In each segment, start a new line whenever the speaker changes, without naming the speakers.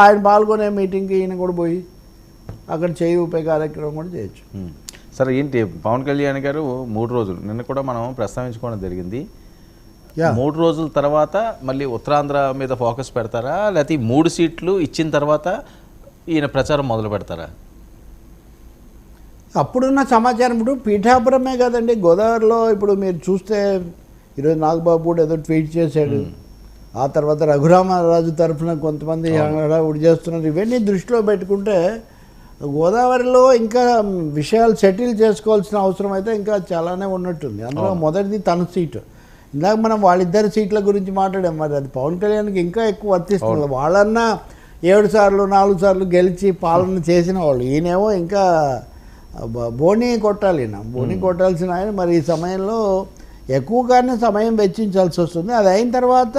ఆయన పాల్గొనే మీటింగ్కి ఈయన కూడా పోయి అక్కడ చేయి ఊపే కార్యక్రమం కూడా చేయొచ్చు.
సరే, ఏంటి పవన్ కళ్యాణ్ గారు 3 రోజులు నిన్న కూడా మనం ప్రస్తావించుకోవడం జరిగింది. 3 రోజుల తర్వాత మళ్ళీ ఉత్తరాంధ్ర మీద ఫోకస్ పెడతారా, లేకపోతే 3 సీట్లు ఇచ్చిన తర్వాత ఈయన ప్రచారం మొదలు పెడతారా?
అప్పుడున్న సమాచారం ఇప్పుడు పీఠాపురమే కదండి, గోదావరిలో ఇప్పుడు మీరు చూస్తే ఈరోజు నాగబాబు కూడా ఏదో ట్వీట్ చేశాడు. ఆ తర్వాత రఘురామరాజు తరఫున కొంతమంది హడావుడి చేస్తున్నారు. ఇవన్నీ దృష్టిలో పెట్టుకుంటే గోదావరిలో ఇంకా విషయాలు సెటిల్ చేసుకోవాల్సిన అవసరం అయితే ఇంకా చాలానే ఉన్నట్టుంది. అందులో మొదటిది తన సీటు. ఇందాక మనం వాళ్ళిద్దరి సీట్ల గురించి మాట్లాడాం, మరి అది పవన్ కళ్యాణ్కి ఇంకా ఎక్కువ వర్తిస్తుంది. వాళ్ళన్నా 7 సార్లు 4 సార్లు గెలిచి పాలన చేసిన వాళ్ళు, ఈయనేమో ఇంకా బోనీ కొట్టాలి. బోనీ కొట్టాల్సిన ఆయన మరి ఈ సమయంలో ఎక్కువగానే సమయం వెచ్చించాల్సి వస్తుంది. అది అయిన తర్వాత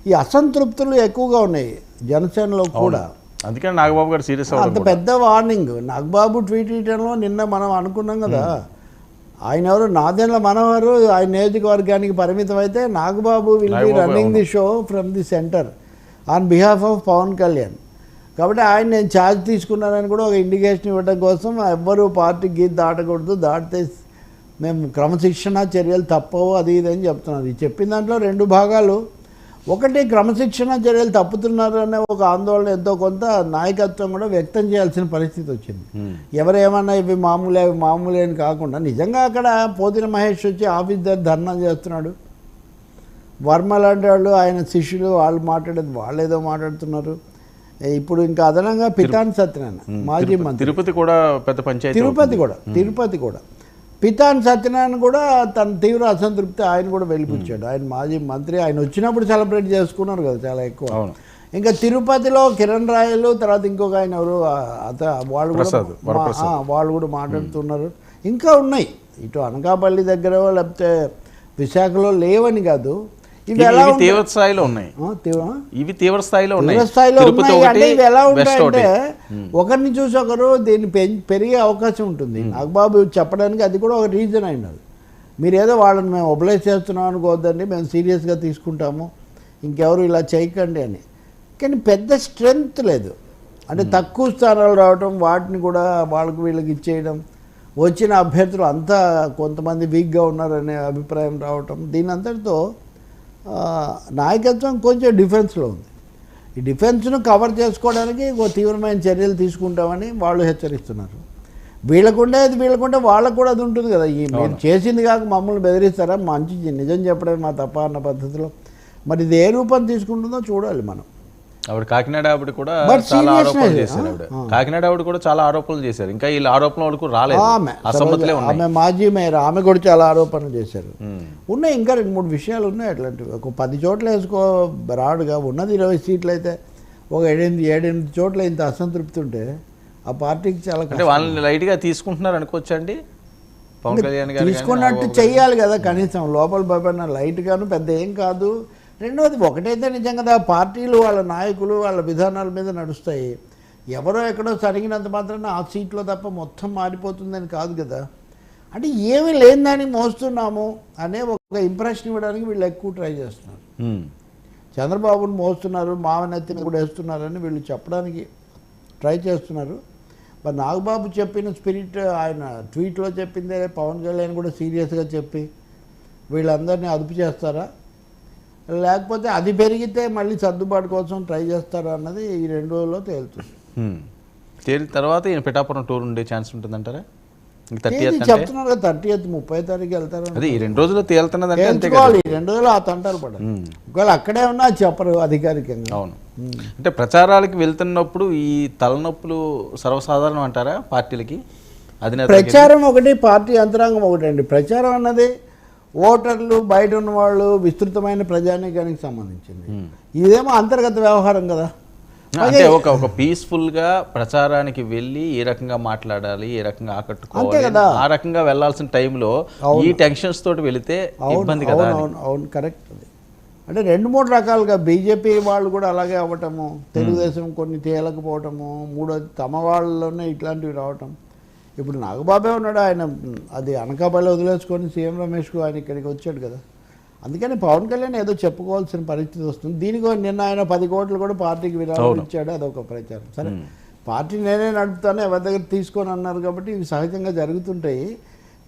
ఈ అసంతృప్తులు ఎక్కువగా ఉన్నాయి జనసేనలో కూడా.
అందుకని నాగబాబు గారు సీరియస్
అంత పెద్ద వార్నింగ్ నాగబాబు ట్వీట్ చేయడంలో నిన్న మనం అనుకున్నాం కదా, ఆయన ఎవరు నాదెండ్ల మనోహర్ ఆయన నియోజకవర్గానికి పరిమితం అయితే Nagababu will be running the show from the centre on behalf of Pawan Kalyan. కాబట్టి ఆయన నేను ఛార్జ్ తీసుకున్నానని కూడా ఒక ఇండికేషన్ ఇవ్వడం కోసం ఎవ్వరూ పార్టీ గీత దాటకూడదు, దాటితే మేము క్రమశిక్షణ చర్యలు తప్పవు అది ఇది అని చెప్తున్నారు. ఈ చెప్పిన దాంట్లో 2 భాగాలు. ఒకటి, క్రమశిక్షణ చర్యలు తప్పుతున్నారు అనే ఒక ఆందోళన ఎంతో కొంత నాయకత్వం కూడా వ్యక్తం చేయాల్సిన పరిస్థితి వచ్చింది. ఎవరేమన్నా ఇవి మామూలే అని కాకుండా నిజంగా అక్కడ పోతిన మహేష్ వచ్చి ఆఫీస్ దగ్గర ధర్నా చేస్తున్నాడు. వర్మ లాంటి వాళ్ళు ఆయన శిష్యులు వాళ్ళు మాట్లాడేది వాళ్ళు ఏదో మాట్లాడుతున్నారు. ఇప్పుడు ఇంకా అదనంగా పితాన్ సత్యనారాయణ మాజీ మంత్రి,
తిరుపతి కూడా పెద్ద పంచాయతీ,
తిరుపతి కూడా పితాన్ సత్యనారాయణ కూడా తన తీవ్ర అసంతృప్తి ఆయన కూడా వెళ్ళిపించాడు. ఆయన మాజీ మంత్రి, ఆయన వచ్చినప్పుడు సెలబ్రేట్ చేసుకున్నారు కదా చాలా ఎక్కువ. ఇంకా తిరుపతిలో కిరణ్ రాయలు, తర్వాత ఇంకొక ఆయన ఎవరు వాళ్ళు కూడా మాట్లాడుతున్నారు. ఇంకా ఉన్నాయి ఇటు అనకాపల్లి దగ్గర లేకపోతే విశాఖలో లేవని కాదు, ఇవి ఎలా
తీవ్ర స్థాయిలో ఉన్నాయి. ఇవి తీవ్ర స్థాయిలో ఉన్నాయి.
అంటే ఇవి ఎలా ఉంటాయంటే ఒకరిని చూసి ఒకరు దీన్ని పెరిగే అవకాశం ఉంటుంది. నాగబాబు చెప్పడానికి అది కూడా ఒక రీజన్ అయినది. మీరు ఏదో వాళ్ళని మేము ఒబలైజ్ చేస్తున్నాం అనుకోవద్దండి, మేము సీరియస్గా తీసుకుంటాము, ఇంకెవరు ఇలా చేయకండి అని. కానీ పెద్ద స్ట్రెంగ్త్ లేదు. అంటే తక్కువ స్థానాలు రావటం, వాటిని కూడా వాళ్ళకి వీళ్ళకి ఇచ్చేయడం, వచ్చిన అభ్యర్థులు అంతా కొంతమంది వీక్గా ఉన్నారనే అభిప్రాయం రావటం, దీని అంతటితో నాయకత్వం కొంచెం డిఫెన్స్లో ఉంది. ఈ డిఫెన్స్ను కవర్ చేసుకోవడానికి ఒక తీవ్రమైన చర్యలు తీసుకుంటామని వాళ్ళు హెచ్చరిస్తున్నారు. వీళ్ళకుండే వాళ్ళకు కూడా అది ఉంటుంది కదా, ఈ మీరు చేసింది కాక మమ్మల్ని బెదిరిస్తారా, మంచి నిజం చెప్పడమే మా తప్ప అన్న పద్ధతిలో. మరి ఇది ఏ రూపం తీసుకుంటుందో చూడాలి మనం.
ఆవిడ కాకినాడ ఆవిడ కూడా చాలా ఆరోపణలు చేశారు. కాకినాడ ఆవిడ కూడా చాలా ఆరోపణలు చేశారు. ఇంకా వీళ్ళ ఆరోపణల వరకు రాలేదు.
ఆమె మాజీ మేయర్, ఆమె కూడా చాలా ఆరోపణలు చేశారు. ఉన్నాయి ఇంకా 2-3 విషయాలు ఉన్నాయి అట్లాంటివి. ఒక 10 చోట్ల వేసుకో రాడుగా ఉన్నది 20 సీట్లు అయితే ఒక 7-8 చోట్ల ఇంత అసంతృప్తి ఉంటే ఆ పార్టీకి చాలా
అంటే వాళ్ళని లైట్గా తీసుకుంటున్నారు అనుకోవచ్చండి. పవన్ కళ్యాణ్ గారు
తీసుకున్నట్టు చెయ్యాలి కదా, కనీసం లోపల భయపడిన లైట్గాను పెద్ద ఏం కాదు. రెండవది ఒకటైతే నిజం కదా, పార్టీలు వాళ్ళ నాయకులు వాళ్ళ విధానాల మీద నడుస్తాయి. ఎవరో ఎక్కడో సరిగినంత మాత్రాన ఆ సీట్లో తప్ప మొత్తం మారిపోతుందని కాదు కదా. అంటే ఏమీ లేని దానికి మోస్తున్నాము అనే ఒక ఇంప్రెషన్ ఇవ్వడానికి వీళ్ళు ఎక్కువ ట్రై చేస్తున్నారు. చంద్రబాబును మోస్తున్నారు, మావనెత్తిని కూడా వేస్తున్నారని వీళ్ళు చెప్పడానికి ట్రై చేస్తున్నారు. మరి నాగబాబు చెప్పిన స్పిరిట్, ఆయన ట్వీట్లో చెప్పిందే పవన్ కళ్యాణ్ కూడా సీరియస్గా చెప్పి వీళ్ళందరినీ అదుపు చేస్తారా, లేకపోతే అది పెరిగితే మళ్ళీ సర్దుబాటు కోసం ట్రై చేస్తారా అన్నది ఈ 2 రోజుల్లో తేలుతుంది.
తేలిన తర్వాత ఈయన పిఠాపురం టూర్ ఉండే ఛాన్స్ ఉంటుందంటారా?
చెప్తున్నారు కదా 30th 30 తారీఖు వెళ్తారు.
అదే ఈ 2 రోజుల్లో తేలుతున్నదంటే
2 రోజులు ఆ తంటాలు పడాలి. ఒకవేళ అక్కడే ఉన్నా చెప్పరు అధికారికంగా.
అవును, అంటే ప్రచారాలకి వెళ్తున్నప్పుడు ఈ తలనొప్పులు సర్వసాధారణం అంటారా పార్టీలకి? అది
ప్రచారం ఒకటి, పార్టీ యంత్రాంగం ఒకటి అండి. ప్రచారం అన్నది ఓటర్లు బయట ఉన్నవాళ్ళు విస్తృతమైన ప్రజానీకానికి సంబంధించింది. ఇదేమో అంతర్గత వ్యవహారం కదా.
అంటే ఒక పీస్ఫుల్గా ప్రచారానికి వెళ్ళి ఏ రకంగా మాట్లాడాలి, ఏ రకంగా ఆకట్టుకోవాలి, ఆ రకంగా వెళ్లాల్సిన టైంలో ఈ టెన్షన్స్ తోటి వెళితే ఇబ్బంది కదా.
అవును, కరెక్ట్. అంటే 2-3 రకాలుగా బీజేపీ వాళ్ళు కూడా అలాగే అవ్వటము, తెలుగుదేశం కొన్ని తేలకపోవటము, మూడోది తమ వాళ్ళలోనే ఇట్లాంటివి రావటం. ఇప్పుడు నాగబాబే ఉన్నాడు, ఆయన అది అనకాపల్లి వదిలేసుకొని సీఎం రమేష్కు ఆయన ఇక్కడికి వచ్చాడు కదా. అందుకని పవన్ కళ్యాణ్ ఏదో చెప్పుకోవాల్సిన పరిస్థితి వస్తుంది. దీనికి నిన్న ఆయన 10 కోట్లు కూడా పార్టీకి విరాళం ఇచ్చాడు, అదొక ప్రచారం. సరే పార్టీ నేనే నడుపుతాను, ఎవరి దగ్గర తీసుకొని అన్నారు కాబట్టి ఇవి సహజంగా జరుగుతుంటాయి.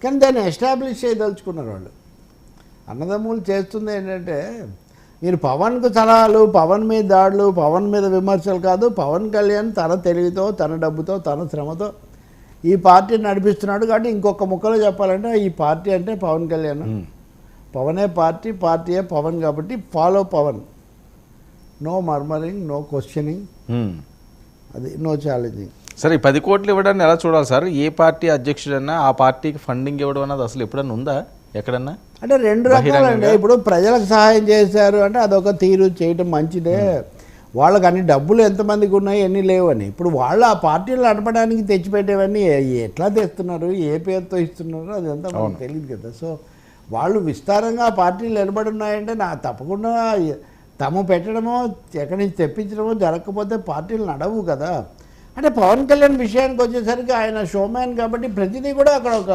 కానీ దాన్ని ఎస్టాబ్లిష్ చేయదలుచుకున్నారు వాళ్ళు. అన్నదమ్ములు చేస్తుంది ఏంటంటే, మీరు పవన్కు సలహాలు, పవన్ మీద దాడులు, పవన్ మీద విమర్శలు కాదు, పవన్ కళ్యాణ్ తన తెలివితో, తన డబ్బుతో, తన శ్రమతో ఈ పార్టీని నడిపిస్తున్నాడు. కాబట్టి ఇంకొక ముక్కలో చెప్పాలంటే ఈ పార్టీ అంటే పవన్ కళ్యాణ్, పవనే పార్టీ, పార్టీయే పవన్. కాబట్టి follow Pawan, no murmuring, no questioning, అది నో ఛాలెంజింగ్.
సరే ఈ 10 కోట్లు ఇవ్వడాన్ని ఎలా చూడాలి సార్? ఏ పార్టీ అధ్యక్షుడన్నా ఆ పార్టీకి ఫండింగ్ ఇవ్వడం అన్నది అసలు ఎప్పుడన్నా ఉందా ఎక్కడన్నా?
అంటే 2 రకాలండి. ఇప్పుడు ప్రజలకు సహాయం చేశారు అంటే అదొక తీరు, చేయటం మంచిదే. వాళ్ళకి అన్ని డబ్బులు ఎంతమందికి ఉన్నాయి, ఎన్ని లేవని. ఇప్పుడు వాళ్ళు ఆ పార్టీలు నడపడానికి తెచ్చిపెట్టేవన్నీ ఎట్లా తెస్తున్నారు, ఏ పేరుతో ఇస్తున్నారు, అదంతా మనకు తెలియదు కదా. సో వాళ్ళు విస్తారంగా ఆ పార్టీలు నిలబడి ఉన్నాయంటే తప్పకుండా తాము పెట్టడమో ఎక్కడి నుంచి తెప్పించడమో జరగకపోతే పార్టీలు నడవు కదా. అంటే పవన్ కళ్యాణ్ విషయానికి వచ్చేసరికి ఆయన షోమ్యాన్ కాబట్టి ప్రతిదీ కూడా అక్కడ ఒక